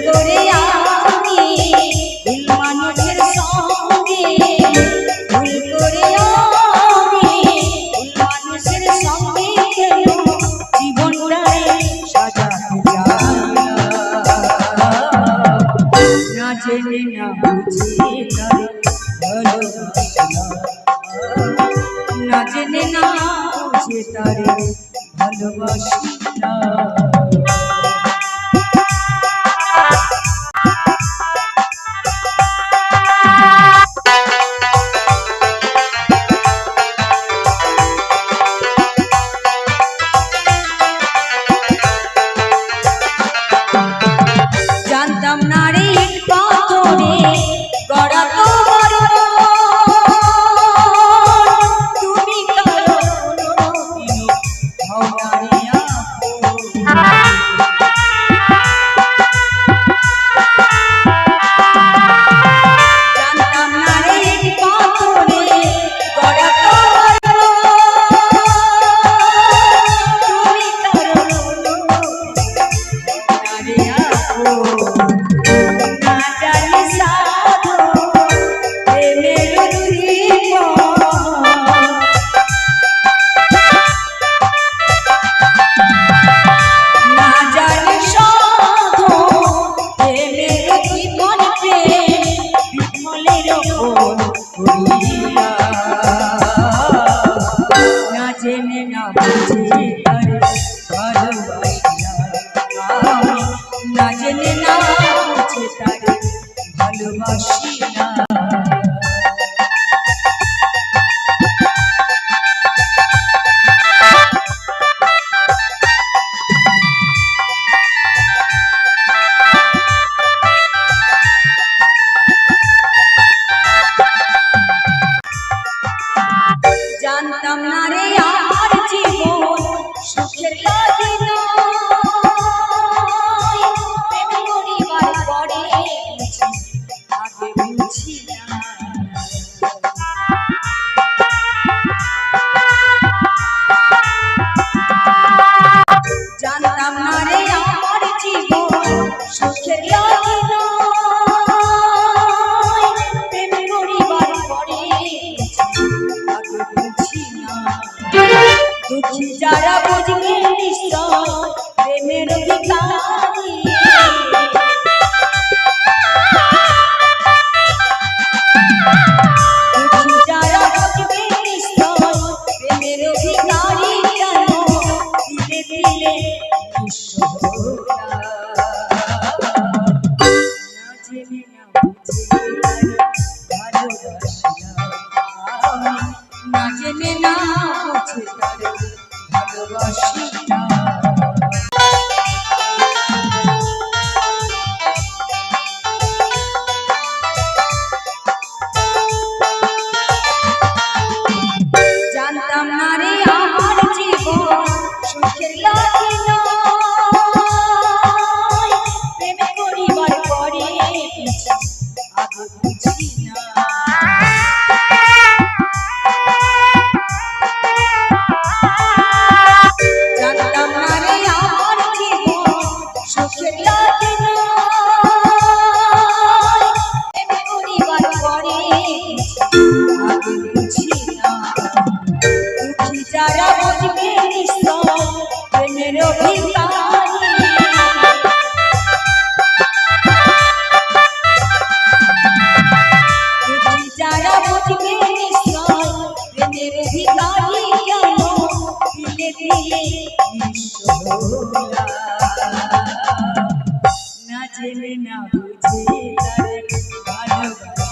করে আমি ভুল মানুষের সঙ্গে, ভুল করে আমি ভুল মানুষের সঙ্গে কেন জীবনটারে সাজাতে চাই না জেনে না বুঝে তারে ভালোবাসি না জেনে না বুঝে তারে ভালোবাসি না। জানতাম না রে পাথরে গড়া তোমার তুমি কারো কোনদিনও হও না রে জানতাম না রে পাথরে গড়া তোমার তুমি কারো না রে না জানি সাধু প্রেমের না জানি সাধু প্রেমের জীবন প্রেম বিমলের না জেনে না বুঝে তারে ভালোবাসি না জেনে না বুঝে তারে ভালোবাসি না। জানতাম না রে আমার জীবন সুখের লাগে না প্রেম করিবার পরে আগে বুঝি না জানতাম না রে আমার জীবন সুখের লাগে না প্রেম করিবার পরে আগে বুঝি না দুঃখী যারা বুঝবে নিশ্চয় প্রেমের ভিখারি দুঃখী যারা বুঝবে নিশ্চয় প্রেমের ভিখারি কেন দিলে দিলে না জেনে না বুঝে ভালোবাসি না জেনে না বুঝে তারে ভালোবাসি না। জানতাম না রে আমার জীবন সুখের লাগে না প্রেম করিবার পরে আগে বুঝি না জানতাম না রে আমার জীবন সুখের লাগে না প্রেম করিবার পরে আগে বুঝি না দুঃখী যারা বুঝবে নিশ্চয় প্রেমের ভিখারি দুঃখী যারা বুঝবে নিশ্চয় প্রেমের ভিখারি কেন দিলে দিলে না জেনে না বুঝে তারে ভালোবাসি